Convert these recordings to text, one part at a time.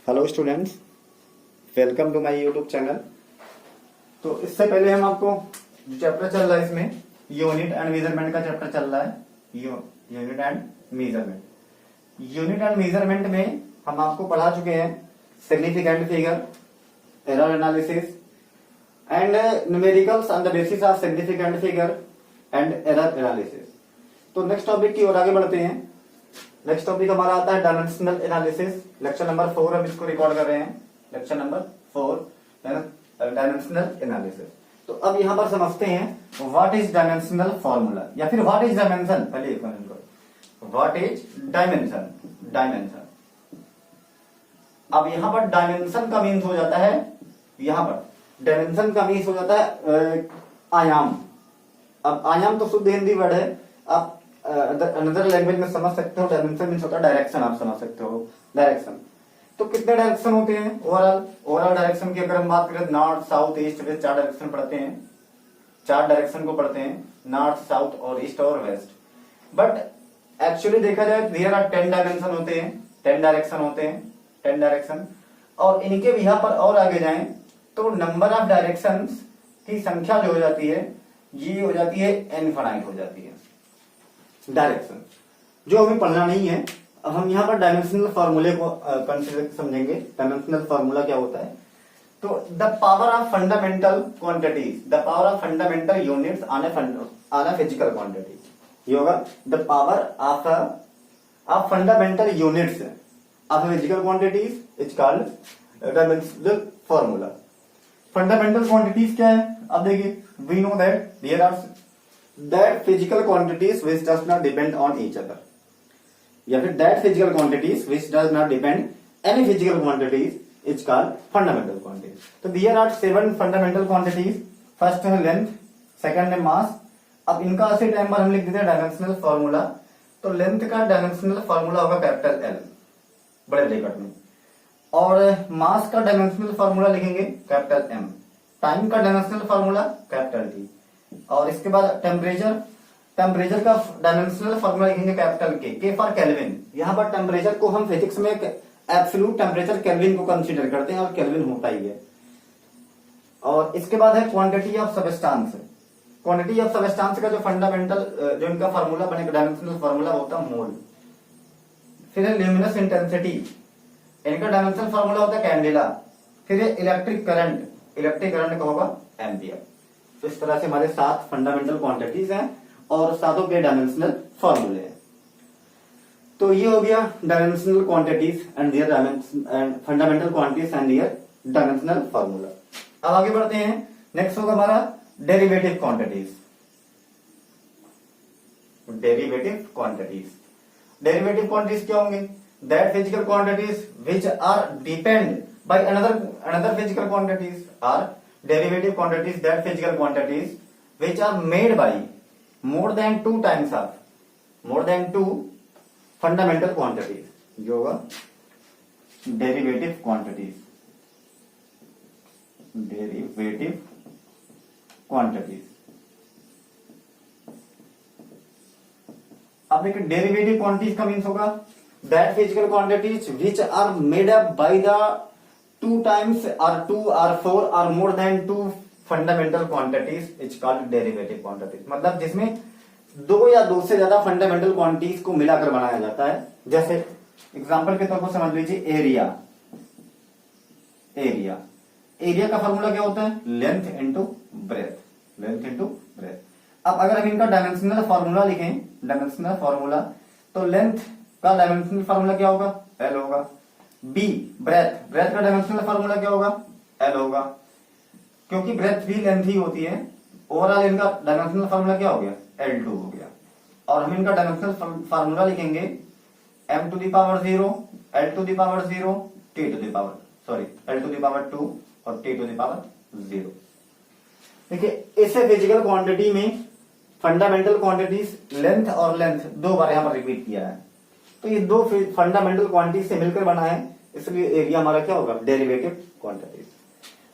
Hello students, welcome to my YouTube channel. तो इससे पहले हम आपको जो चैप्टर चल रहा है इसमें यूनिट एंड मेजरमेंट का चैप्टर चल रहा है। यूनिट एंड मेजरमेंट में हम आपको पढ़ा चुके हैं significant figure, error analysis and numericals on the basis of significant figure and error analysis. तो नेक्स्ट टॉपिक की ओर आगे बढ़ते हैं। नेक्स्ट टॉपिक हमारा आता है डायमेंशनल एनालिसिस। लेक्चर नंबर 4 हम इसको रिकॉर्ड कर रहे हैं। Lecture number 4 dimensional analysis. तो अब यहां पर समझते हैं व्हाट इज डायमेंशनल फॉर्मूला या फिर व्हाट इज डायमेंशन। पहले व्हाट इज डायमेंशन। अब यहां पर डायमेंशन का मीन्स हो जाता है, यहां पर डायमेंशन का मीन्स हो जाता है आयाम। अब आयाम तो शुद्ध हिंदी वर्ड है, आप अनदर लैंग्वेज में समझ सकते हो। डायमेंशन मीन्स होता है डायरेक्शन, आप समझ सकते हो डायरेक्शन। तो कितने डायरेक्शन होते हैं ओवरऑल डायरेक्शन की अगर हम बात करें, north south east west 4 direction पढ़ते हैं। 4 डायरेक्शन को पढ़ते हैं, नॉर्थ साउथ और ईस्ट और वेस्ट। बट एक्चुअली देखा जाए हियर आर 10 डायमेंशन होते हैं, 10 डायरेक्शन होते हैं, 10 डायरेक्शन। और इनके यहां पर और आगे जाएं तो नंबर ऑफ डायरेक्शन की संख्या जो हो जाती है ये हो जाती है इनफाइनाइट हो जाती है डायरेक्शन, जो हमें पढ़ना नहीं है। अब हम यहाँ पर डायमेंशनल फॉर्मूले को कंसीडर समझेंगे। डायमेंशनल फॉर्मूला क्या होता है? तो the power of fundamental quantities, the power of fundamental units on a physical quantity, ये होगा the power of fundamental units of physical quantities is called dimensional formula. Fundamental quantities क्या है? अब देखिए, we know that there are that physical quantities which does not depend on each other, या फिर that physical quantities which does not depend any physical quantities is called fundamental quantities. तो there are 7 fundamental quantities. First है length, second है मास। अब इनका ऐसे time पर हम लिख देते हैं डायमेंशनल फॉर्मूला। तो लेंथ का डायमेंशनल फॉर्मूला होगा कैपिटल एल बड़े ब्रैकेट में, और मास का डायमेंशनल फॉर्मूला लिखेंगे कैपिटल एम। टाइम का डायमेंशनल फॉर्मूला कैपिटल टी। और इसके बाद टेम्परेचर का डायमेंशनल फॉर्मूला लिखेंगे कैपिटल के फॉर केल्विन। यहां पर टेम्परेचर को हम फिजिक्स में एब्सोल्यूट टेम्परेचर केल्विन को कंसीडर करते हैं, और केल्विन होता ही है। और इसके बाद है quantity of substance. Quantity of substance का जो फंडामेंटल जो इनका फॉर्मूला बनेगा डायमेंशनल फॉर्मूला होता है मोल। फिर है ल्यूमिनस इंटेंसिटी, इनका डायमेंशनल फॉर्मूला होता है कैंडेला। फिर है इलेक्ट्रिक करंट का होगा एम्पियर। तो इस तरह से हमारे 7 फंडामेंटल क्वांटिटीज हैं और सातों के डायमेंशनल फॉर्मूले हैं। तो ये हो गया dimensional quantities and their fundamental quantities and their dimensional formula. अब आगे बढ़ते हैं। नेक्स्ट होगा हमारा डेरिवेटिव क्वांटिटीज। डेरिवेटिव क्वांटिटीज क्या होंगे? That physical quantities which are depend by another physical quantities are derivative quantities, that physical quantities which are made by more than 2 times of more than 2 fundamental quantities, जो होगा derivative quantities। अब देखिए derivative quantities का means होगा that physical quantities which are made up by the 2 times or 2 or 4 or more than 2 fundamental quantities is called derivative quantities। मतलब जिसमें 2 या 2 से ज्यादा फंडामेंटल क्वांटिटीज को मिलाकर बनाया जाता है। जैसे एग्जांपल के तौर पर समझ लीजिए एरिया का फॉर्मूला क्या होता है? Length into breadth. अब अगर हम इनका डायमेंशनल फॉर्मूला लिखें, डायमेंशनल फॉर्मूला, तो लेंथ का डायमेंशनल फॉर्मूला क्या होगा? एल होगा। बी ब्रेथ का डायमेंशनल फॉर्मूला क्या होगा? एल होगा, क्योंकि ब्रेथ भी लेंथ ही होती है। ओवरऑल इनका डायमेंशनल फॉर्मूला क्या हो गया? L2 हो गया। और हम इनका डायमेंशनल फॉर्मूला लिखेंगे m to the power 0, L to the power 0, T to the power L to the power 2 और T टू द पावर 0। देखिए, इसे फिजिकल क्वांटिटी में फंडामेंटल क्वांटिटीज लेंथ और लेंथ 2 बार यहां पर रिपीट किया है। तो ये 2 फंडामेंटल क्वांटिटी से मिलकर बना है, इसलिए एरिया हमारा क्या होगा? Derivative quantities.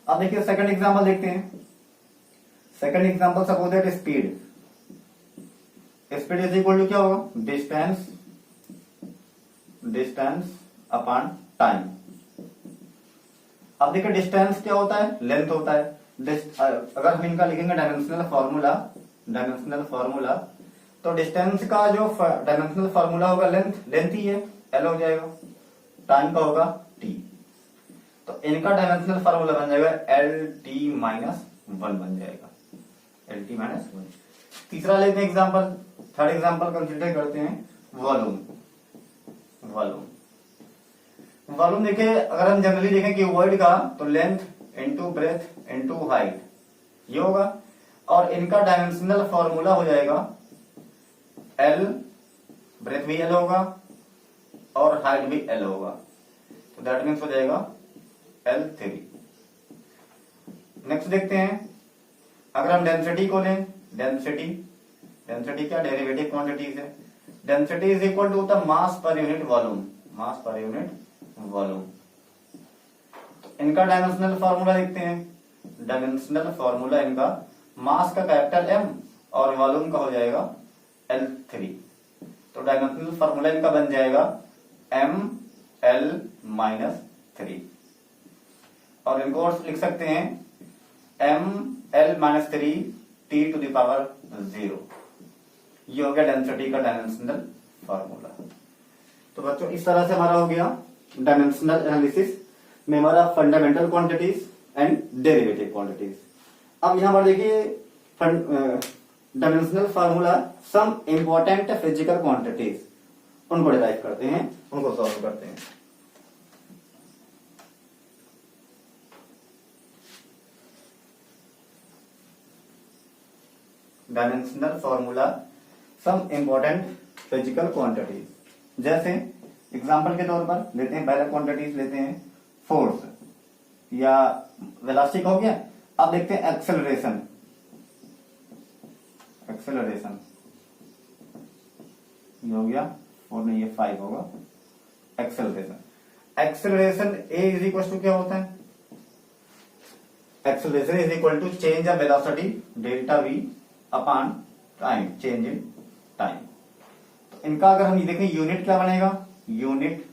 अब देखिए सेकंड एग्जांपल देखते हैं। Second example suppose that speed is equal to क्या होगा? Distance upon time. अब देखिए डिस्टेंस क्या होता है, लेंथ होता है। अगर हम इनका लिखेंगे डायमेंशनल फॉर्मूला, तो डिस्टेंस का जो डायमेंशनल फॉर्मूला होगा लेंथ ही है, एल हो जाएगा, टाइम का होगा टी। तो इनका डायमेंशनल फॉर्मूला बन जाएगा एल टी माइनस वन बन जाएगा, एल टी माइनस वन। तीसरा लेते हैं एग्जाम्पल, थर्ड एग्जाम्पल कंसिडर करते हैं वॉल्यूम। वॉल्यूम देखिए, अगर हम जनरली देखें कि वर्ड का तो length into breadth into height ये होगा, और इनका डायमेंशनल फॉर्मूला हो जाएगा एल, ब्रेथ भी एल होगा और हाइट भी एल होगा, तो दैट मीन्स हो जाएगा L3। नेक्स्ट देखते हैं, अगर हम डेंसिटी को लें, डेंसिटी क्या डेरिवेटिव क्वांटिटीज है। Density is equal to the mass per unit volume. इनका डायमेंशनल फॉर्मूला देखते हैं। डायमेंशनल फॉर्मूला इनका मास का कैपिटल M और वॉल्यूम का हो जाएगा L3। तो डायमेंशनल फॉर्मूला इनका बन जाएगा ML माइनस 3, और इनको और लिख सकते हैं ML minus 3 T to the power 0। ये हो गया डेंसिटी का डायमेंशनल फॉर्मूला। तो बच्चों इस तरह से हमारा हो गया डायमेंशनल एनालिसिस में हमारा fundamental quantities and derivative quantities. अब यहां पर देखिए dimensional formula some important physical quantities, उनको डिराइव करते हैं, उनको सॉल्व करते हैं। Dimensional formula some important physical quantities, जैसे एग्जांपल के तौर पर लेते हैं, पहला क्वांटिटीज लेते हैं फोर्स या वेलोसिटी हो गया। अब देखते हैं एक्सेलरेशन ये हो गया 4 नहीं, ये 5 होगा। Acceleration a is equal to क्या होता है, acceleration is equal to change of velocity delta V upon time, change in time. तो इनका अगर हम ये देखें यूनिट क्या बनेगा, यूनिट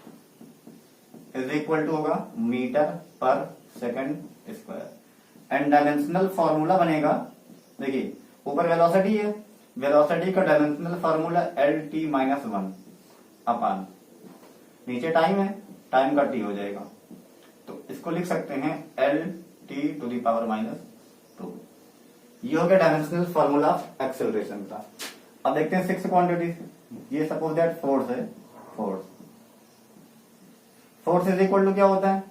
इज इक्वल टू होगा metre per second square, and dimensional formula बनेगा, देखिए ऊपर वेलोसिटी है, वेलोसिटी का dimensional formula L T minus 1 upon, नीचे टाइम है, टाइम का टी हो जाएगा, तो इसको लिख सकते हैं L T to the power minus 2। ये हो गया डायमेंशनल फॉर्मूला एक्सेलरेशन का। अब देखते हैं 6 क्वांटिटीज। ये सपोज दैट फोर्स है, फोर्स इज इक्वल टू क्या होता है,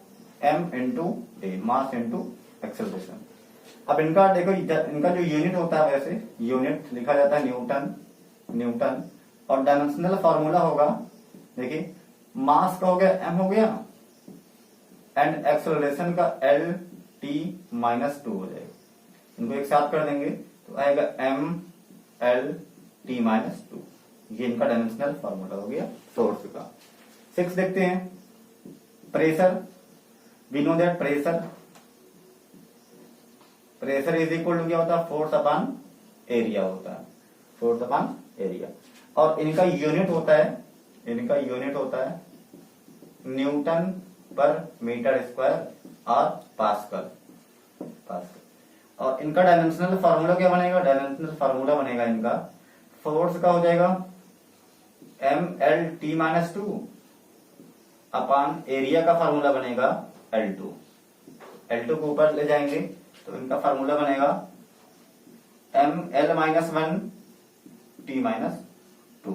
m इंटू ए, मास इंटू एक्सेलरेशन। अब इनका देखो, इनका जो यूनिट होता है, वैसे यूनिट लिखा जाता है न्यूटन, और डायमेंशनल फॉर्मूला होगा, देखिए मास का हो गया m हो गया, एंड एक्सेलरेशन का एल टी माइनस 2 हो जाएगा। इनको एक साथ कर देंगे तो आएगा m l t माइनस 2। ये इनका डायमेंशनल फॉर्मूला हो गया फोर्स का। 6 देखते हैं, pressure. We know that pressure is equal to क्या होता है, फोर्स अपॉन एरिया होता है, फोर्स अपॉन एरिया। और इनका यूनिट होता है न्यूटन पर मीटर स्क्वायर और पास्कल। और इनका डायमेंशनल फार्मूला क्या बनेगा, डायमेंशनल फार्मूला बनेगा इनका फोर्स का हो जाएगा ML T minus 2 upon area का फार्मूला बनेगा L2। L2 को ऊपर ले जाएंगे तो इनका फार्मूला बनेगा ML माइनस 1 T माइनस 2।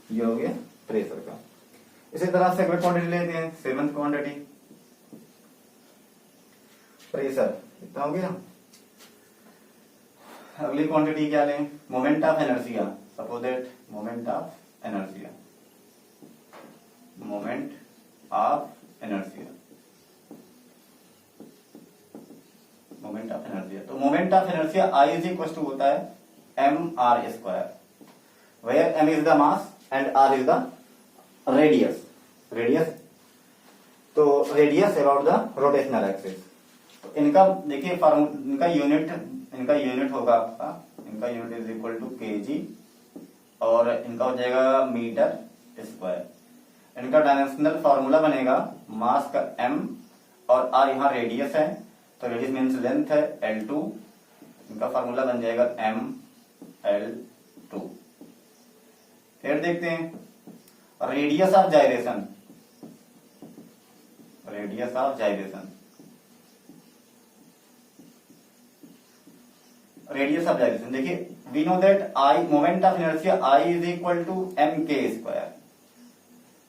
ये हो गया प्रेशर का। इसी तरह से अगली क्वांटिटी लेते हैं, 7th क्वांटिटी प्रेशर, इतना हो गया। अगली क्वांटिटी क्या लें, moment of inertia. Suppose that moment of inertia, तो moment of inertia I is equal to होता है mr square, where m is the mass and r is the radius, तो radius about the rotational axis. तो इनका देखिए इनका unit होगा आपका, इनका unit is equal to kg और इनका हो जाएगा मीटर स्क्वायर। इनका डायमेंशनल फार्मूला बनेगा मास का m और आर यहाँ रेडियस है, तो रेडियस मीन्स लेंथ है L2, इनका फार्मूला बन जाएगा ML2। फिर देखते हैं radius of gyration, radius of gyration, radius of gyration देखिए, we know that I moment of inertia I is equal to M K square,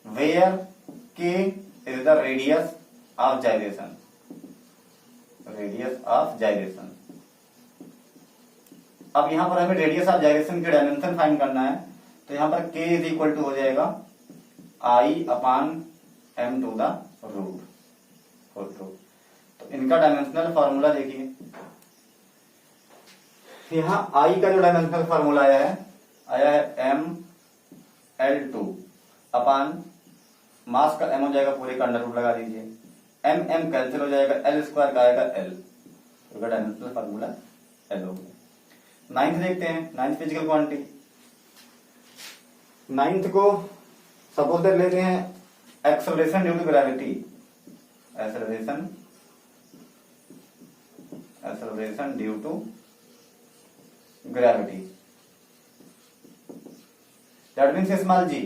where K is the radius of gyration, radius of gyration. अब यहां पर हमें radius of जाइरेशन के dimension find करना है, तो यहां पर k इज इक्वल टू हो जाएगा आई अपान एम टू द रूट। तो इनका डायमेंशनल फॉर्मूला देखिए, यहां I का जो डायमेंशनल फॉर्मूला आया है ML2 अपान मास का m हो जाएगा, पूरे का अंडर रूट लगा दीजिए, m कैंसिल हो जाएगा, L स्क्वायर का आएगा L, तो इसका डायमेंशनल फॉर्मूला L हो गया। नाइन्थ देखते हैं, नाइन्थ फिजिकल क्वांटिटी। नाइन्थ को सपोज दैट लेते हैं acceleration due to gravity, acceleration due to gravity, that means small G.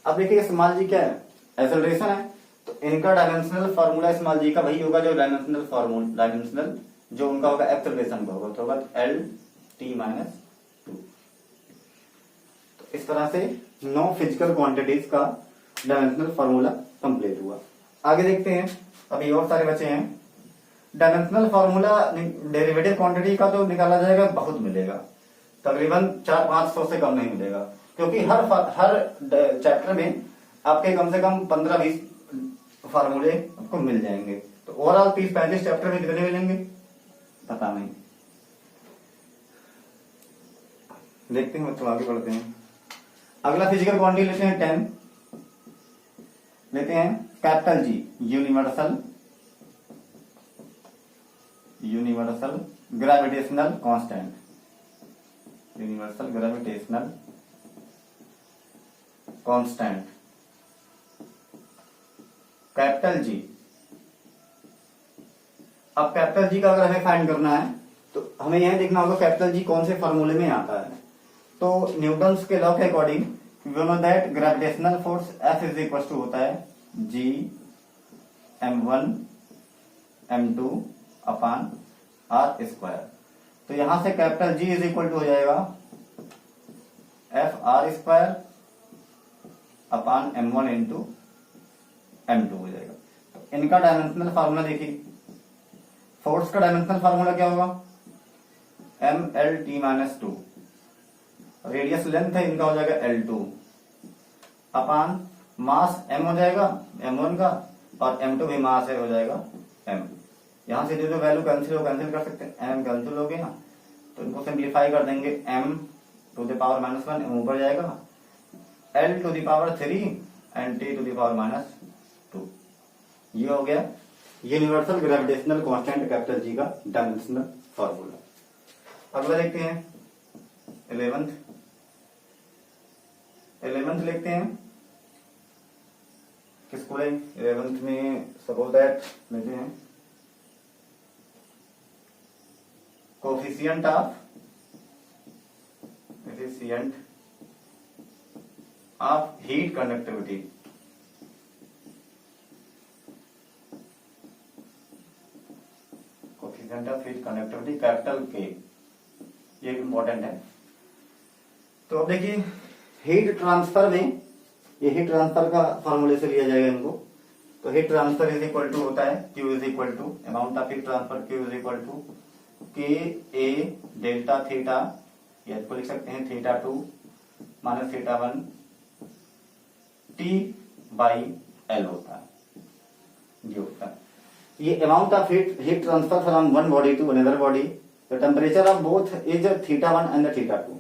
अब देखिए स्मॉल जी क्या है, एक्सेलरेशन है, तो इनका डायमेंशनल फार्मूला स्मॉल जी का वही होगा जो डायमेंशनल जो उनका होगा एक्सेलरेशन का होगा, तो होगा LT-2। तो इस तरह से 9 फिजिकल क्वांटिटीज का डायमेंशनल फार्मूला कंप्लीट हुआ। आगे देखते हैं, अभी और सारे बचे हैं। डायमेंशनल फार्मूला डेरिवेटिव क्वांटिटी का तो निकाला जाएगा, बहुत मिलेगा, तकरीबन 400-500 से कम नहीं मिलेगा, क्योंकि हर चैप्टर में आपके कम से कम 15-20 फार्मूले आपको मिल जाएंगे। तो ओवरऑल 30-35 चैप्टर में कितने मिलेंगे पता नहीं। देखते हैं, बच्चों आगे बढ़ते हैं। अगला फिजिकल क्वांटिटी लेते हैं 10, लेते हैं capital G, universal gravitational constant, universal gravitational constant capital जी। अब कैपिटल जी का अगर हमें फाइंड करना है तो हमें यह देखना होगा कैपिटल जी कौन से फार्मूले में आता है। तो न्यूटन्स के लॉ के according we know that gravitational force F is equal to होता है G m1 m2 अपान R स्क्वायर। तो यहां से capital G is equal to हो जाएगा F R square upon m1 into m2 हो जाएगा। तो इनका डायमेंशनल फार्मूला देखिए, फोर्स का डायमेंशनल फार्मूला क्या होगा MLT-2, रेडियस लेंथ है इनका हो जाएगा L2 अपान मास m हो जाएगा m1 का, और m2 भी मास है हो जाएगा m। यहां से जो वैल्यू कैंसिल कर सकते हैं, m कैंसिल हो गया, तो इनको सिंप्लीफाई कर देंगे, m to the power -1 m ऊपर जाएगा, L to the power 3 and T to the power -2। ये हो गया universal gravitational constant capital G का डायमेंशनल फार्मूला। अगला देखते हैं 11th लिखते हैं, किसको लें 11th में, सपोज दैट लेते हैं coefficient of heat conductivity, coefficient of heat conductivity capital के, ये इंपॉर्टेंट है। तो अब देखिए हीट ट्रांसफर में, ये हीट ट्रांसफर का फॉर्मूले से लिया जाएगा इनको। तो heat transfer is equal to होता है Q is equal to amount of heat transfer, Q is equal to K A delta theta, या इसको लिख सकते हैं θ2 माइनस θ1 T बाई L होता है, ये होता है। ये amount of heat transfer from one body to another body, the temperature of both is θ1 and θ2।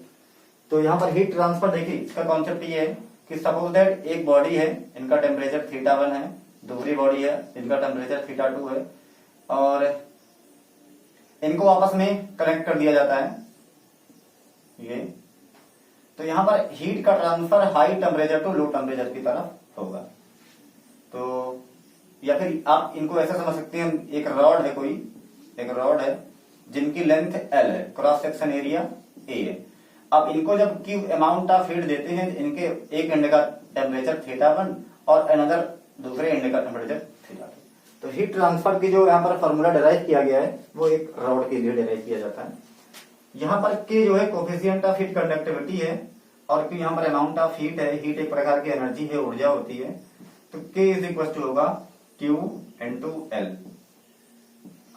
तो यहाँ पर हीट ट्रांसफर देखिए, इसका कॉन्सेप्ट ये है कि सपोज दैट एक बॉडी है, इनका टेम्परेचर θ1 है, दूसरी बॉडी है, इनका टेम्परेचर θ2 है, और इनको आपस में कनेक्ट कर दिया जाता है ये। तो यहाँ पर हीट का transfer high temperature to low temperature की तरफ होगा। तो या फिर आप इनको ऐसे समझ सकते हैं, एक रॉड है, कोई एक रॉड है जिनकी लेंथ L है, क्रॉस सेक्शन एरिया A है। अब इनको जब की अमाउंट ऑफ हीट देते हैं, इनके एक एंड का टेम्परेचर θ1 और अनदर दूसरे एंड का टेम्परेचर θ2। तो हीट ट्रांसफर की जो यहाँ पर फॉर्मूला डिराइव किया गया है वो एक रॉड के लिए डिराइव किया जाता है। यहाँ पर K जो है कोफिशिएंट ऑफ हीट कंडक्टिविटी है, और Q यहाँ पर अमाउंट ऑफ हीट है, हीट एक प्रकार की एनर्जी है, ऊर्जा होती है। तो K इज इक्वल टू होगा Q into L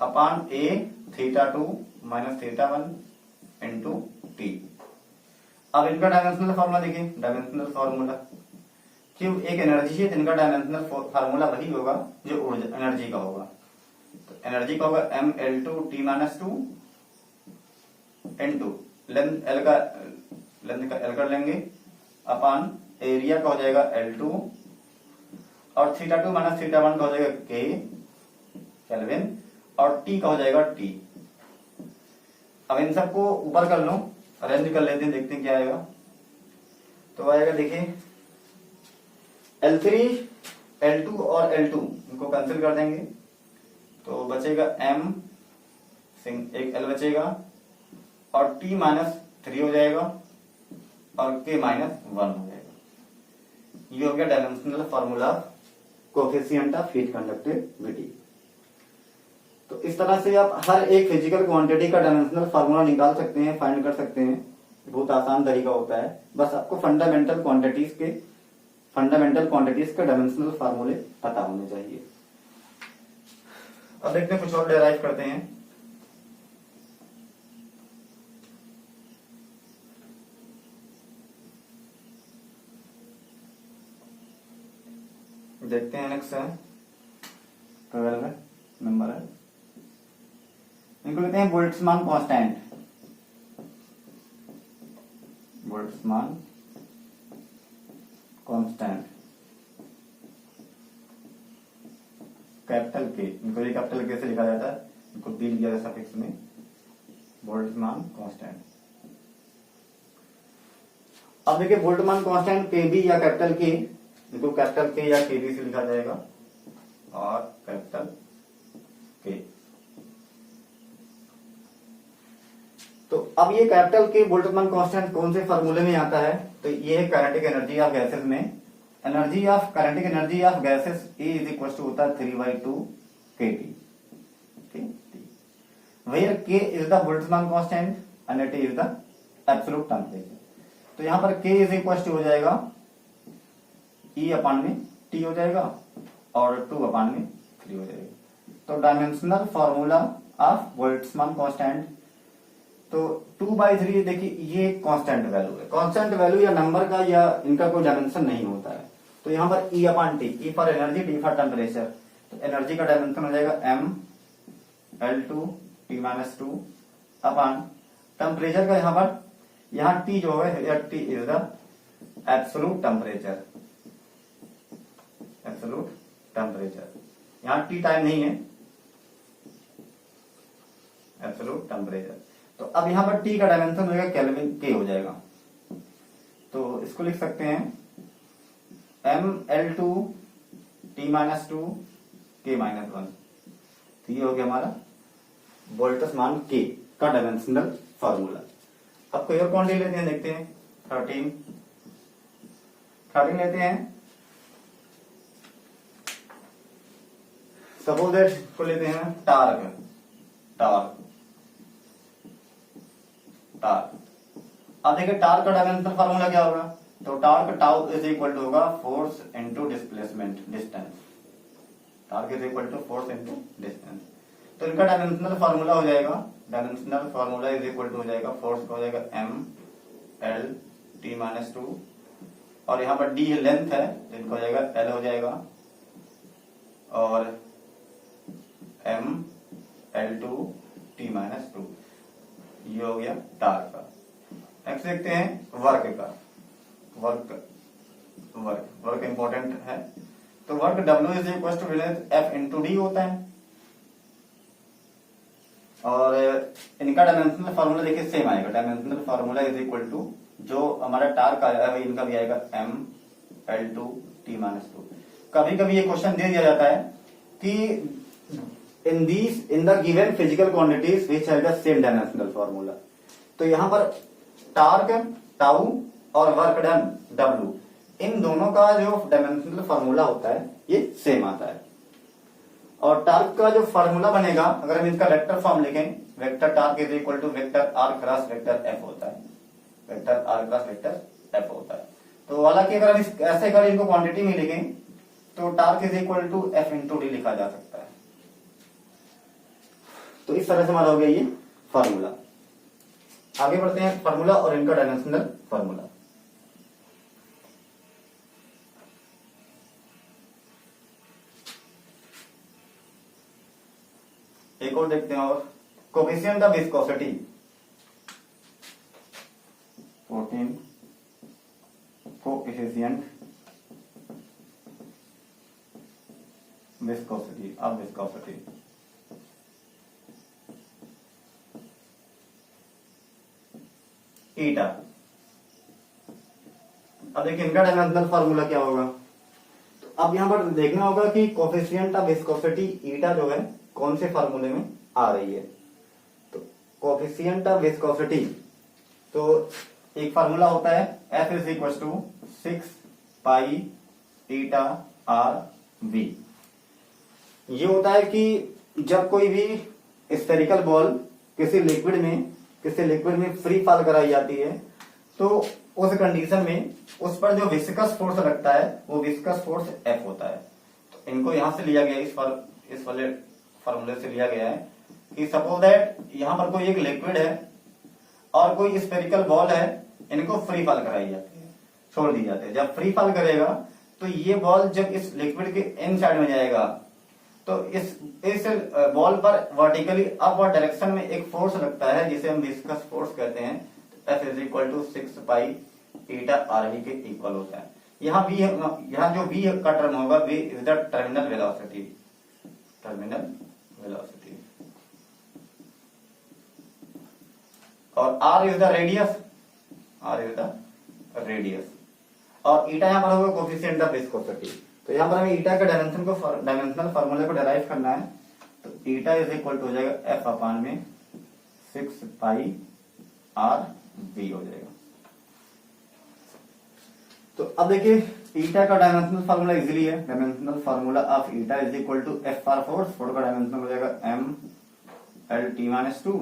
upon A θ2 minus θ1 into T। अब इनका डायमेंशनल फार्मूला देखिए, डायमेंशनल फार्मूला Q एक एनर्जी है, इनका डायमेंशनल फार्मूला वही होगा जो ऊर्जा एनर्जी का होगा। तो एनर्जी का होगा mL2T minus 2 into length L का L कर लेंगे अपॉन एरिया का हो जाएगा L2 और θ2 माइनस θ1 का हो जाएगा K केल्विन और T का हो जाएगा T। अब इन सबको ऊपर कर लो, अरेंज कर लेते हैं, देखते हैं क्या आएगा। तो आएगा देखिए L3 L2 और L2 इनको कैंसिल कर देंगे तो बचेगा M, एक L बचेगा और T माइनस 3 हो जाएगा और K माइनस 1 हो जाएगा। ये हो गया dimensional formula coefficient of heat conductivity. तो इस तरह से आप हर एक फिजिकल क्वांटिटी का डायमेंशनल फार्मूला निकाल सकते हैं, फाइंड कर सकते हैं। बहुत आसान तरीका होता है, बस आपको फंडामेंटल क्वांटिटीज के डायमेंशनल फार्मूले पता होने चाहिए। अब देखते हैं कुछ और डेराइव करते हैं। देखते हैं नेक्स्ट है 12 नंबर है, इनको कहते हैं Boltzmann constant. Boltzmann constant capital के, इनको ये कैपिटल के से लिखा जाता है, इनको बी लिया जाता है सफिक्स में, बोल्ट्जमान कांस्टेंट। अब देखिए बोल्ट्जमान कांस्टेंट के बी या कैपिटल के, इनको कैपिटल के या के बी से लिखा जाएगा और कैपिटल के। तो अब ये कैपिटल के बोल्ट्जमान कांस्टेंट कौन से फार्मूले में आता है? तो ये है काइनेटिक एनर्जी ऑफ गैसेस में, kinetic energy of gases E is equal to होता है 3/2 kT, where K is the Boltzmann constant and T is the absolute temperature. तो यहां पर K इज इक्वल टू हो जाएगा E अपॉन में T हो जाएगा और 2 अपॉन में 3 हो जाएगा। तो dimensional formula of Boltzmann constant, तो 2/3 देखिए ये कांस्टेंट वैल्यू है, कांस्टेंट वैल्यू या नंबर का या इनका कोई डायमेंशन नहीं होता है। तो यहाँ पर E upon T, E for energy, T for temperature, तो एनर्जी का डायमेंशन हो जाएगा mL2 T minus 2 upon temperature का यहाँ T जो है T is the absolute temperature, absolute temperature, यहाँ T टाइम नहीं है, एब्सोल्यूट टेम्परेचर। तो अब यहां पर T का डायमेंशन हो जाएगा केल्विन K हो जाएगा, तो इसको लिख सकते हैं mL2 T minus 2 K minus 1। तो ये हो गया हमारा बोल्ट्जमान K का डायमेंशनल फार्मूला। अब कोई और क्वांटिटी लेते हैं, देखते हैं 13 लेते हैं। सपोज दैट को लेते हैं टार्क। अब देखिए टार्क का डायमेंशनल फार्मूला क्या होगा? तो torque tau is equal to होगा force into displacement, distance. Torque is equal to force into distance. तो इनका डायमेंशनल फार्मूला हो जाएगा, dimensional formula is equal to हो जाएगा, फोर्स का हो जाएगा mL T माइनस 2 और यहाँ पर D लेंथ है, इनका हो जाएगा L हो जाएगा और mL2 T माइनस 2। ये हो गया टार्क का। नेक्स्ट देखते हैं वर्क का। वर्क इंपॉर्टेंट है, तो work W is equal to F into D होता है और इनका डायमेंशनल फार्मूला देखिए सेम आएगा, dimensional formula is equal to जो हमारा टार्क आया है इनका भी आएगा mL2 T माइनस 2। कभी कभी ये क्वेश्चन दे दिया जाता है कि in the given physical quantities which have the same dimensional formula. तो यहां पर टार्क टाउ और वर्क डन डब्ल्यू, इन दोनों का जो डायमेंशनल फॉर्मूला होता है ये सेम आता है। और टार्क का जो फॉर्मूला बनेगा, अगर हम इसका वेक्टर फॉर्म लिखें, vector torque is equal to vector R cross vector F होता है, vector R cross vector F होता है। तो हालांकि अगर हम ऐसे अगर इनको क्वांटिटी में लिखें तो torque is equal to F into D लिखा जा सकता है। तो इस तरह से हमारा हो गया ये फॉर्मूला। आगे बढ़ते हैं फॉर्मूला और इनका डायमेंशनल फॉर्मूला। एक और देखते हैं, और coefficient of viscosity 14 coefficient viscosity of viscosity. Eta. अब देखिए इनका डायमेंशनल फॉर्मूला क्या होगा। तो अब यहां पर देखना होगा कि कोफिशिएंट ऑफ विस्कोसिटी ईटा जो है कौन से फॉर्मूले में आ रही है। तो कोफिशिएंट ऑफ विस्कोसिटी, तो एक फॉर्मूला होता है F is equal to 6 pi eta R V. ये होता है कि जब कोई भी स्फेरिकल बॉल किसी लिक्विड में फ्री फॉल कराई जाती है तो उस कंडीशन में उस पर जो विस्कस फोर्स लगता है वो विस्कस फोर्स F होता है। तो इनको यहां से लिया गया, इस वाले फॉर्मूले से लिया गया है कि सपोज दैट यहां पर कोई एक लिक्विड है और कोई स्फेरिकल बॉल है, इनको फ्री फॉल कराई जाती है, छोड़ दी जाती है। जब फ्री फॉल करेगा तो ये बॉल जब इस लिक्विड के इन साइड में जाएगा तो इस बॉल पर वर्टिकली अपवर्ड डायरेक्शन में एक फोर्स लगता है जिसे हम विस्कस फोर्स कहते हैं। F is equal to 6 pi eta R V के इक्वल होता है। यहाँ जो V का टर्म होगा, V is the terminal velocity, और R इज द रेडियस, और ईटा यहाँ पर होगा कोफिशिएंट ऑफ विस्कोसिटी। तो यहाँ पर हमें ईटा के डायमेंशनल फॉर्मूले को डिराइव करना है। तो ईटा इज इक्वल टू हो जाएगा F अपान में 6 पाई आर वी हो जाएगा। तो अब देखिए ईटा का डायमेंशनल फार्मूला इजीली है। Dimensional formula of eta is equal to F for force, force का डायमेंशनल हो जाएगा M L T minus 2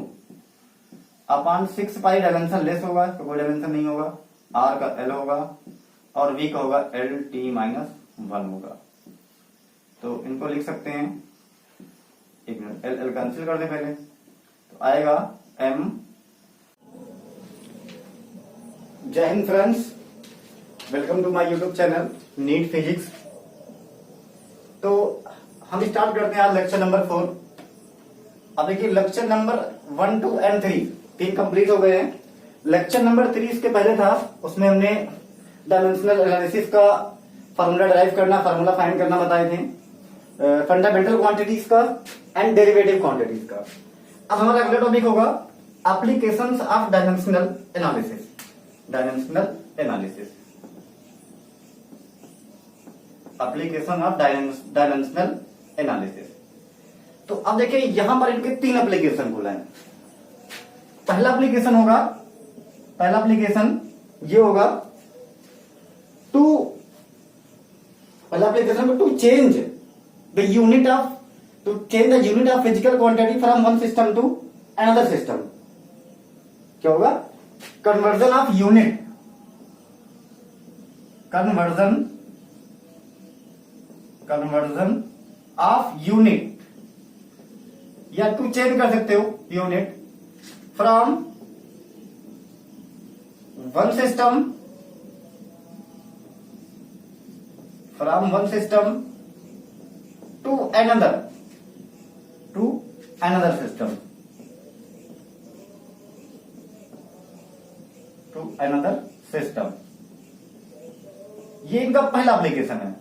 upon 6 pi. Dimensionless होगा तो कोई डायमेंशन नहीं होगा, आर का एल होगा और वी का होगा एल टी माइनस 1 होगा। तो इनको लिख सकते हैं, एक मिनट, एल एल कैंसिल कर दे पहले, तो आएगा M. Jai Hind friends, welcome to my YouTube channel NEET physics. तो हम स्टार्ट करते हैं आज लेक्चर नंबर 4। अब देखिए लेक्चर नंबर 1, 2 एंड 3 तीन कंप्लीट हो गए हैं। लेक्चर नंबर 3 इसके पहले था, उसमें हमने डायमेंशनल एनालिसिस का फार्मूला डिराइव करना, फार्मूला फाइंड करना बताए थे, फंडामेंटल क्वांटिटीज का एंड डेरिवेटिव क्वांटिटीज का। अब हमारा अगला टॉपिक होगा applications of dimensional analysis. Application of dimensional analysis. तो अब देखिए यहां पर इनके 3 एप्लीकेशन खुला है। पहला एप्लीकेशन ये होगा to change the unit of physical quantity from one system to another system. क्या होगा? कन्वर्जन ऑफ यूनिट, या टू चेंज कर सकते हो unit from one system to another system. ये इनका पहला एप्लीकेशन है।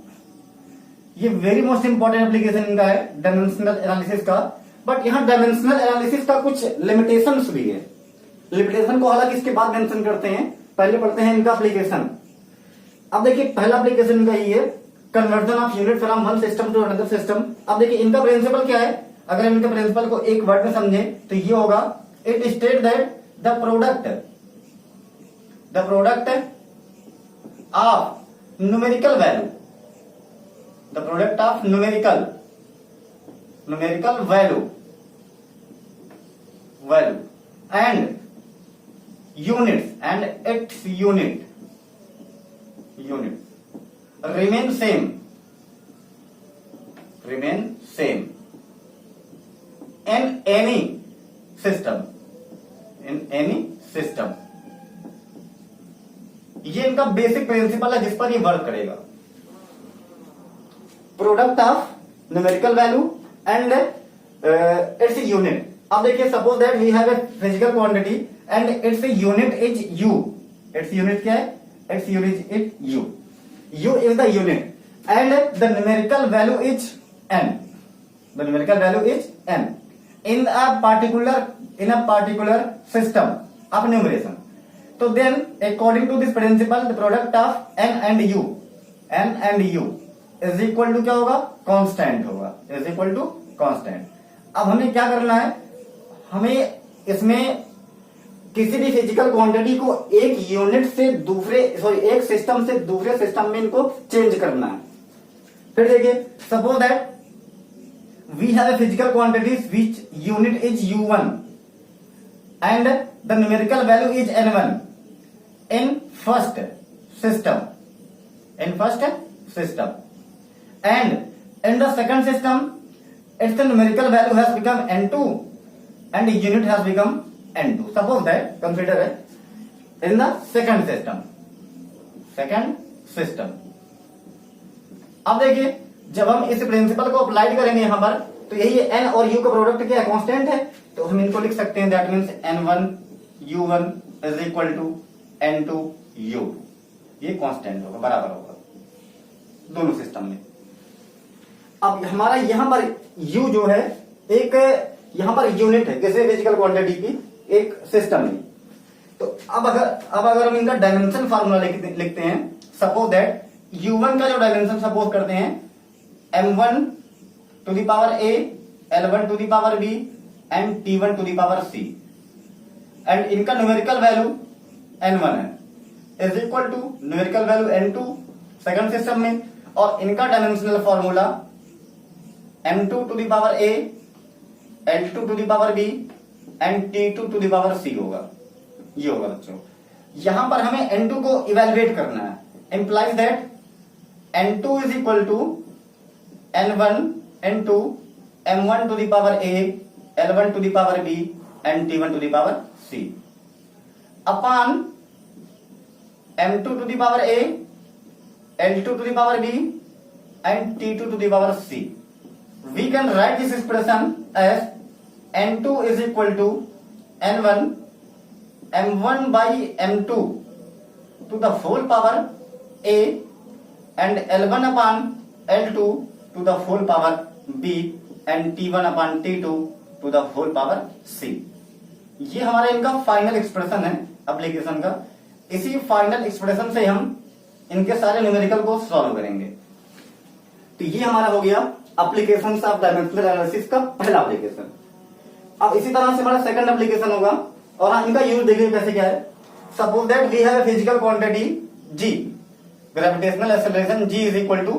ये वेरी मोस्ट इंपॉर्टेंट एप्लीकेशन इनका है डायमेंशनल एनालिसिस का। बट यहां डायमेंशनल एनालिसिस का कुछ लिमिटेशंस भी है। लिमिटेशन को हालांकि इसके बाद मेंशन करते हैं, पहले पढ़ते हैं इनका एप्लीकेशन। अब देखिए पहला एप्लीकेशन इनका ये है conversion of unit from one system to another system. अब देखिए इनका प्रिंसिपल क्या है, अगर हम इनके प्रिंसिपल को एक वर्ड में समझे तो ये होगा, it state that the product of numerical value, the product of numerical value and units and its unit remain same in any system, ये इनका बेसिक प्रिंसिपल है जिस पर ये वर्क करेगा। Product of numerical value and its unit. अब देखिए suppose that we have a physical quantity and its unit is U. Its unit क्या है? Its unit is U. U is the unit and the numerical value is n. The numerical value is n in a particular system of numeration. So then, according to this principle, the product of n and u is equal to क्या होगा? Constant होगा, is equal to constant. अब हमें क्या करना है? हमें इसमें किसी भी फिजिकल क्वांटिटी को एक यूनिट से एक सिस्टम से दूसरे सिस्टम में इनको चेंज करना है। फिर देखिए suppose that we have a physical quantities which unit is u1 and the numerical value is n1 in first system and in the second system its the numerical value has become n2 and unit has become n2. Suppose that consider it in the second system. अब देखिए जब हम इस principal को apply करेंगे यहां पर तो यही n और u का प्रोडक्ट क्या है? कांस्टेंट है, तो हम इनको लिख सकते हैं that means n1 u1 is equal to n2 u2। ये कांस्टेंट होगा, बराबर होगा दोनों सिस्टम में। अब हमारा यहां पर u जो है एक यहां पर यूनिट है किसी फिजिकल क्वांटिटी की एक सिस्टम में। तो अब अगर हम इनका डायमेंशन फार्मूला लिखते हैं, सपोज दैट u1 का जो डायमेंशन सपोज करते हैं m1 to the power a, l1 to the power b and t1 to the power c and इनका न्यूमेरिकल वैल्यू n1 है is equal to numerical value n2 second system में, और इनका dimensional formula m2 to the power a, l2 to the power b and t2 to the power c होगा। ये होगा बच्चों। यहां पर हमें n2 को इवेलुएट करना है, implies that n2 is equal to n1 n2 m1 to the power a, l1 to the power b and t1 to the power c upon m2 to the power a, l2 to the power b and t2 to the power c। We can write this expression as n2 is equal to n1 m1 by m2 to the whole power a and l1 upon l2 to the whole power b and t1 upon t2 to the whole power c। ये हमारा इनका final expression है application का। इसी final expression से हम इनके सारे न्यूमेरिकल को सॉल्व करेंगे। तो ये हमारा हो गया एप्लीकेशन ऑफ डायमेंशनल एनालिसिस का पहला एप्लीकेशन। अब इसी तरह से हमारा सेकंड एप्लीकेशन होगा, और हाँ इनका यूज देखिए कैसे क्या है। Suppose that we have a physical quantity g, gravitational acceleration g is equal to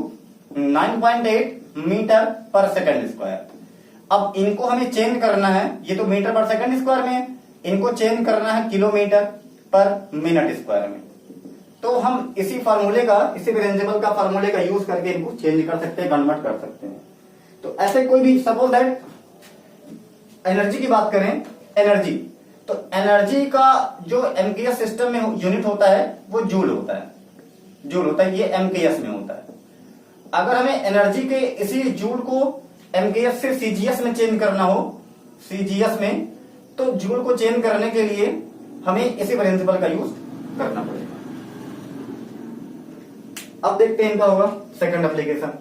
9.8 metre per second square. अब इनको हमें चेंज करना है, ये तो मीटर पर सेकंड स्क्वायर में है, इनको चेंज करना है किलोमीटर पर मिनट स्क्वायर में। तो हम इसी प्रिंसिपल का फार्मूले का यूज करके इनको चेंज कर सकते हैं, कन्वर्ट कर सकते हैं। तो ऐसे कोई भी सपोज दैट एनर्जी की बात करें, एनर्जी, तो एनर्जी का जो एमकेएस सिस्टम में यूनिट होता है वो जूल होता है, ये एमकेएस में होता है। अगर हमें एनर्जी के इसी जूल को एमकेएस से सीजीएस में चेंज करना हो, सीजीएस में, तो जूल को चेंज करने के लिए हमें इसी प्रिंसिपल का यूज करना पड़ेगा। अब देखते हैं इनका होगा सेकंड एप्लीकेशन।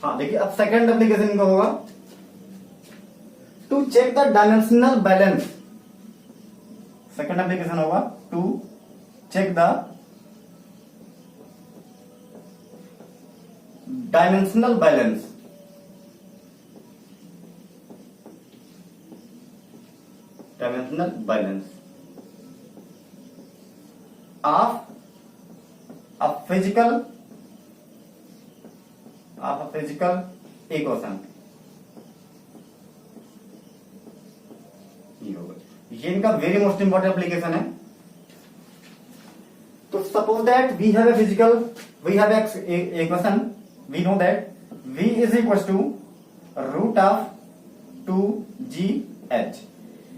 हाँ देखिए, अब सेकंड एप्लीकेशन इनका होगा to check the dimensional balance. Second application होगा to check the dimensional balance. Dimensional balance of a physical equation। ये इनका वेरी मोस्ट इंपॉर्टेंट एप्लीकेशन है। तो suppose that we have a physical, we have equation, we know that v is equal to root of 2gh।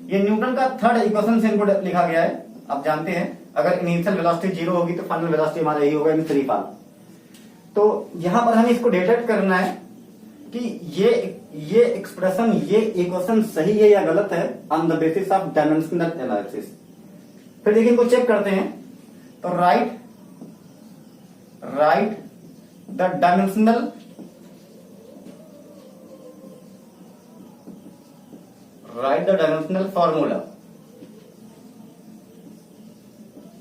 ये Newton का third equation से इनको लिखा गया है। आप जानते हैं अगर इनिशियल वेलोसिटी 0 होगी तो फाइनल वेलोसिटी हमारा यही होगा इन फ्री फॉल। तो यहां पर हमें इसको डिटेक्ट करना है कि ये एक्सप्रेशन, ये इक्वेशन सही है या गलत है on the basis of dimensional analysis. फिर देखिए इनको चेक करते हैं। तो write the dimensional formula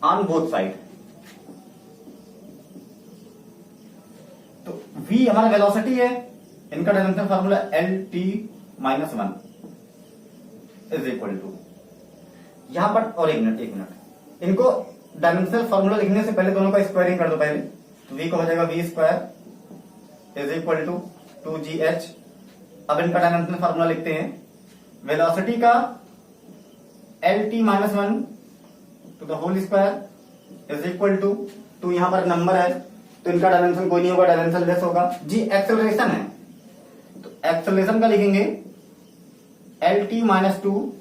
on both side. तो v हमारा वेलोसिटी है, इनका dimensional formula LT -1 is equal to, यहां पर और एक मिनट इनको डायमेंशनल फार्मूला लिखने से पहले दोनों का स्क्वायरिंग कर दो पहले। तो v का हो जाएगा v² is equal to 2gh। अब इनका डायमेंशनल फार्मूला लिखते हैं। वेलोसिटी का LT -1 to the whole square is equal to यहां पर नंबर है तो इनका डायमेंशन कोई नहीं होगा, डायमेंशन लेस होगा। जी एक्सेलरेशन है तो एक्सेलरेशन का लिखेंगे LT -2,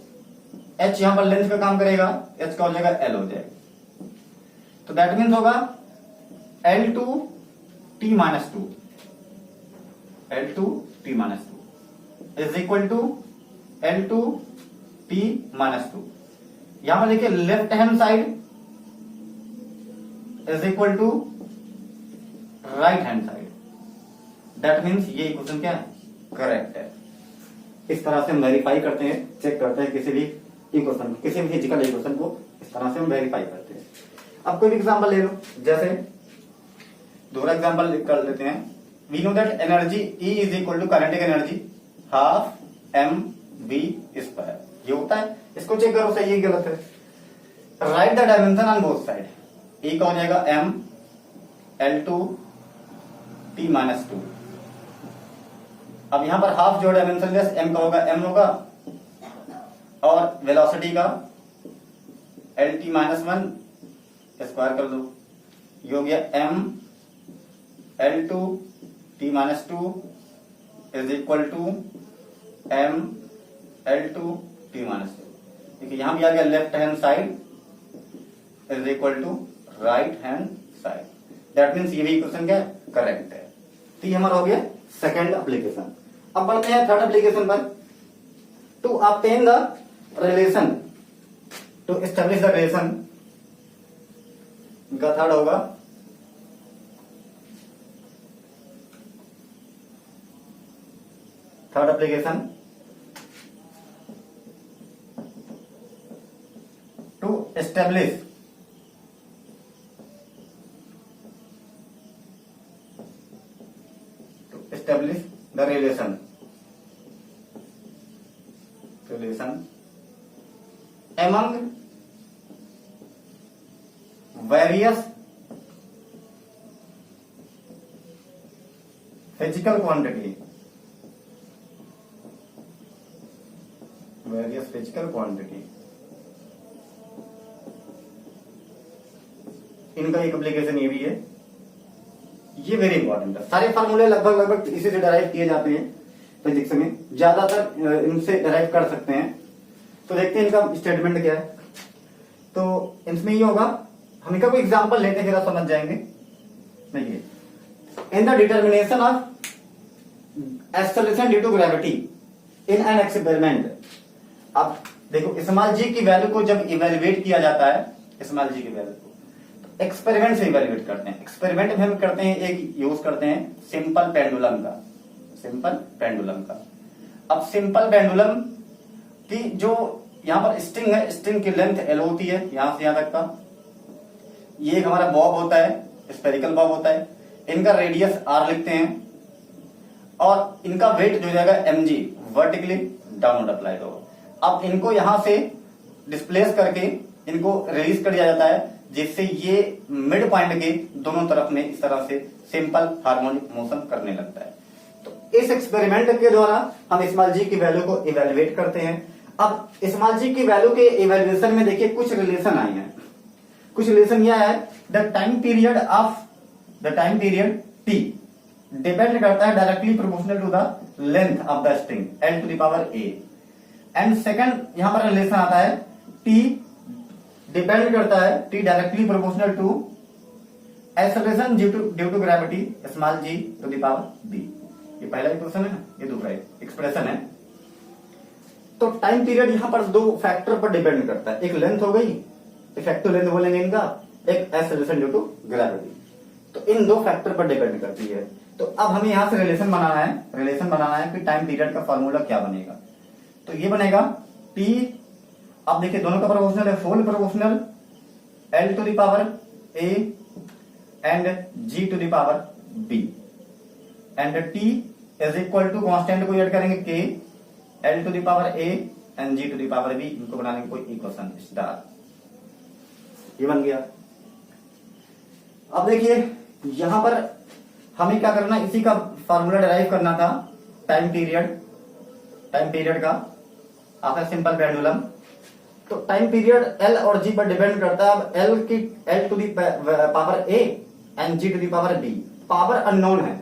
h यहां पर लेंथ का काम करेगा, h का हो जाएगा L हो जाएगा। तो दैट मीन्स होगा L2T -2 is equal to L2T -2। यहां पर देखिए left hand side is equal to right hand side. That means ये इक्वेशन क्या है, करेक्ट है। इस तरह से हम वेरीफाई करते हैं, चेक करते हैं किसी भी इक्वेशन, किसी भी फिजिकल इक्वेशन को इस तरह से हम वेरीफाई करते हैं। अब कोई भी एग्जांपल ले लो, जैसे दूसरा एग्जांपल कर लेते हैं। We know that energy E is equal to kinetic energy half mv²। ये होता है, इसको चेक करो सही है गलत है। Right the dimension on both side. E का हो जाएगा m L2T -2। अब यहां पर हाफ जो डायमेंशन लेस m का होगा m होगा और वेलोसिटी का LT -1 स्क्वायर कर दो, ये हो गया m L2T -2 is equal to m L2T -2। देखिए यहां भी आ गया left hand side is equal to right hand side. That means ये भी इक्वेशन क्या करेक्ट है। तो ये हमारा हो गया सेकंड एप्लीकेशन। अब बढ़ते हैं थर्ड एप्लीकेशन पर। To obtain the relation, to establish the relation का थर्ड होगा third application to establish the relation among various physical quantity, इनका एक एप्लीकेशन ये भी है। ये वेरी इंपॉर्टेंट है। सारे फार्मूले लगभग इसी से डराइव किए जाते हैं फिजिक्स में, ज्यादातर इनसे डराइव कर सकते हैं। तो देखते हैं इनका स्टेटमेंट क्या है। तो इसमें ये होगा, हम इनका कोई एग्जांपल लेते हैं, फिर आप समझ जाएंगे। देखिए, in the determination of acceleration due to gravity in an experiment. अब देखो स्मॉल जी की वैल्यू को जब इवेल्युएट किया जाता है, स्मॉल जी की वैल्यू को एक्सपेरिमेंट से इवेल्युएट करते हैं। एक्सपेरिमेंट में हम करते हैं, एक यूज करते हैं सिंपल पेंडुलम का। सिंपल पेंडुलम का। अब सिंपल पेंडुलम की जो यहां पर स्ट्रिंग है, स्ट्रिंग की लेंथ L होती है यहां से यहां तक का। ये एक हमारा बॉब होता है, स्फेरिकल बॉब होता है। इनका रेडियस R लिखते हैं और इनका वेट जो जाएगा mg, वर्टिकली डाउनवर्ड अप्लाइड होगा। अब इनको यहां से डिस्प्लेस करके इनको रिलीज कर दिया जाता है, जिससे ये मिड पॉइंट के दोनों तरफ में इस तरह से सिंपल हार्मोनिक मोशन करने लगता है। तो इस एक्सपेरिमेंट के द्वारा हम स्मॉल जी की वैल्यू को इवेल्युएट करते हैं। अब स्मॉल जी की वैल्यू के इवेल्युएशन में देखिए कुछ रिलेशन आई है। कुछ रिलेशन यह है, the time period T depend करता है directly proportional to the length of the string L to the power A। And second यहां पर रिलेशन आता है, टी डिपेंड करता है, T directly proportional to acceleration due to gravity small G to the power B। ये पहला equation है ना, ये दूसरा एक्सप्रेशन है। तो टाइम पीरियड यहां पर दो फैक्टर पर डिपेंड करता है, एक लेंथ हो गई, इफेक्टिव लेंथ बोलेंगे इनका, एक एक्सेलरेशन ड्यू टू ग्रेविटी। तो इन दो फैक्टर पर डिपेंड करती है। तो अब हमें यहां से रिलेशन बनाना है कि टाइम पीरियड का फॉर्मूला क्या बनेगा। तो ये बनेगा टी, अब देखिए दोनों का प्रोपोर्शनल है, full proportional L to the power A and G to the power B and T is equal to constant को ऐड करेंगे K, L to the power A and G to the power B। इनको बना लेंगे कोई equation star, ये बन गया। अब देखिए यहां पर हमें क्या करना, इसी का फार्मूला डिराइव करना था टाइम पीरियड का आफ्टर सिंपल पेंडुलम। तो टाइम पीरियड L और G पर डिपेंड करता है। अब L to the power A and G to the power B power unknown है,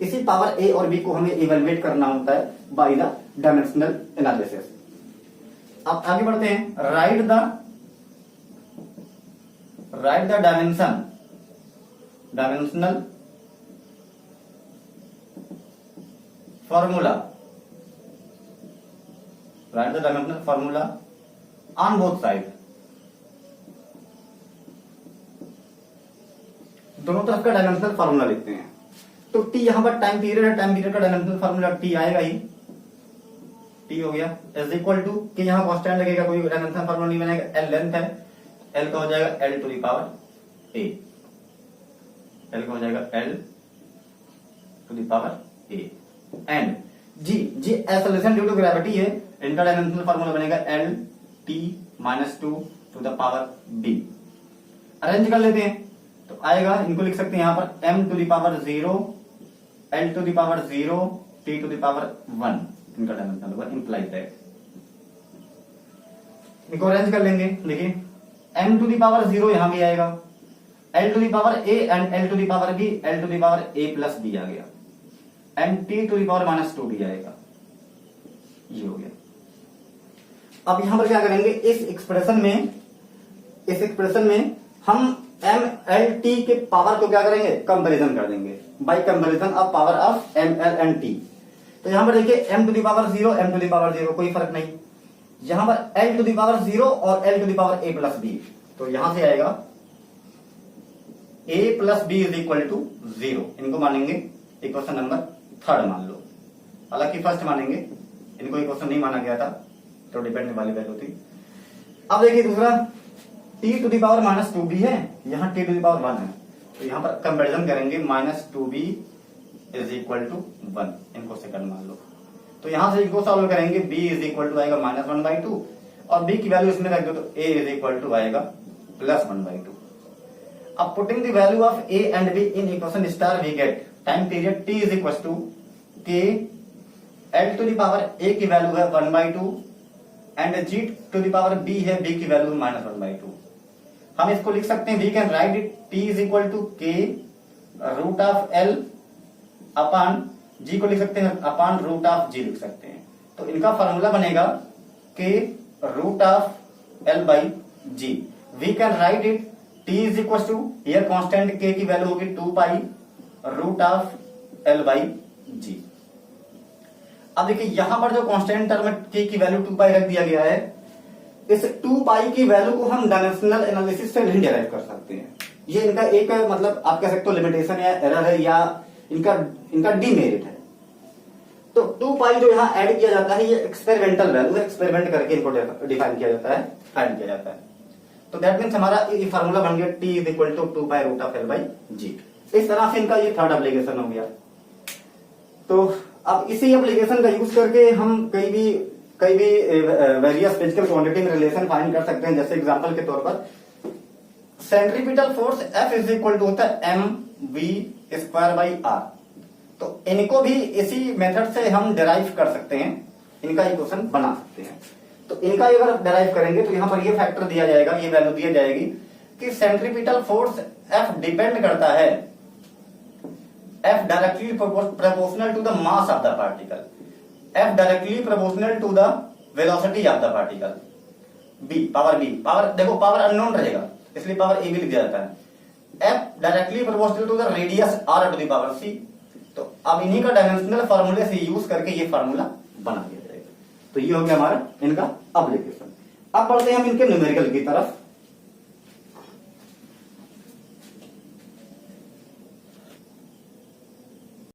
इसी पावर A और B को हमें इवेलुएट करना होता है बाय द डायमेंशनल एनालिसिस। अब आगे बढ़ते हैं, right the dimensional formula, right the dimensional formula on both side. दोनों तरफ का डायमेंशनल फॉर्मूला लिखते हैं। तो टी यहां पर टाइम पीरियड है, टाइम पीरियड का डायमेंशनल फॉर्मूला टी आएगा ही, टी हो गया इज इक्वल टू कि यहां कांस्टेंट लगेगा, कोई डायमेंशनल फॉर्मूला नहीं बनेगा। एल लेंथ है, एल का हो जाएगा L to the power A, L का हो जाएगा L to the power A and G acceleration due to gravity है, इनका डायमेंशनल फॉर्मूला बनेगा L T minus 2 to the power B। Arrange कर लेते हैं तो आएगा, इनको लिख सकते हैं यहां पर M to the power 0, L to the power 0, T to the power 1, इनका डायमेंशनल होगा इंप्लाइड दैट। इनको अरेंज कर लेंगे, देखिए M टू द पावर 0 यहां भी आएगा, L to the power A and L to the power B, L to the power A plus B आ गया and T to the power minus 2 भी आएगा, ये हो गया। अब यहां पर क्या करेंगे, इस एक्सप्रेशन में हम M L T के पावर को क्या करेंगे, कंपैरिजन कर देंगे by comparison of power of M L and T। तो यहां पर देखिए M to the power 0, M to the power 0 कोई फर्क नहीं, यहां पर L टू द पावर 0 और L to the power A plus B। तो यहां से आएगा A plus B is equal to 0, इनको मानेंगे इक्वेशन नंबर 3 मान लो, हालांकि फर्स्ट मानेंगे, इनको इक्वेशन नहीं माना गया था तो डिपेंड वाली वैल्यू थी। अब देखिए दूसरा T to the power minus 2B है, यहाँ T टू द पावर 1 है, तो यहां पर कंपैरिजन करेंगे minus 2B is equal to 1, इनको सेकंड मान लो। तो यहां से इनको सॉल्व करेंगे, B इज इक्वल टू आएगा माइनस 1/2 और B की वैल्यू इसमें रख दो तो A इज इक्वल टू आएगा प्लस 1/2। अब putting the value of A and B in equation star we get time period T is equal to K, L to the power A की value है 1/2 and G to the power B है, B की value minus 1/2। हम इसको लिख सकते हैं, we can write it T is equal to K root of L upon G को लिख सकते हैं अपॉन रूट ऑफ G लिख सकते हैं। तो इनका फॉर्मूला बनेगा K root of L by G। We can write it T is equal to, here constant K की वैल्यू होगी 2 pi root of L by G। अब देखिए यहां पर जो कांस्टेंट टर्म K की वैल्यू 2 पाई रख दिया गया है, इस 2 पाई की वैल्यू को हम डायमेंशनल एनालिसिस से नहीं डिराइव कर सकते हैं। ये इनका एक मतलब आप कह सकते हो लिमिटेशन या एरर है या इनका डीमेरिट है। तो 2 पाई जो यहाँ ऐड किया जाता है ये एक्सपेरिमेंटल वैल्यू है, एक्सपेरिमेंट करके इनको डिफाइन किया जाता है, फाइंड किया जाता है। तो दैट मीन्स हमारा ये फार्मूला बन गया T is equal to 2 pi root of L by G। इस तरह से इनका ये थर्ड एप्लीकेशन हो गया। तो अब इसी एप्लीकेशन का यूज करके हम कई भी वेरियस फिजिकल क्वांटिटी में रिलेशन फाइंड कर सकते हैं। जैसे एग्जांपल के तौर पर centripetal force F is equal to होता है mv स्क्वायर बाई r। तो इनको भी इसी मेथड से हम डिराइव कर सकते हैं, इनका इक्वेशन बना सकते हैं। तो इनका अगर डिराइव करेंगे तो यहां पर ये फैक्टर दिया जाएगा, ये वैल्यू दी जाएगी कि सेंट्रीपिटल फोर्स F डिपेंड करता है, F directly proportional to the mass of the particle, F directly proportional to the velocity of the particle. B power देखो पावर अननोन रहेगा इसलिए पावर A भी लिख दिया जाता है। F directly proportional to the radius R to the power C। तो अब इन्हीं का डायमेंशनल फार्मूले से यूज करके ये फार्मूला बना दिया जाएगा। तो ये हो गया हमारा इनका एप्लीकेशन। अब बढ़ते हैं हम इनके न्यूमेरिकल की तरफ।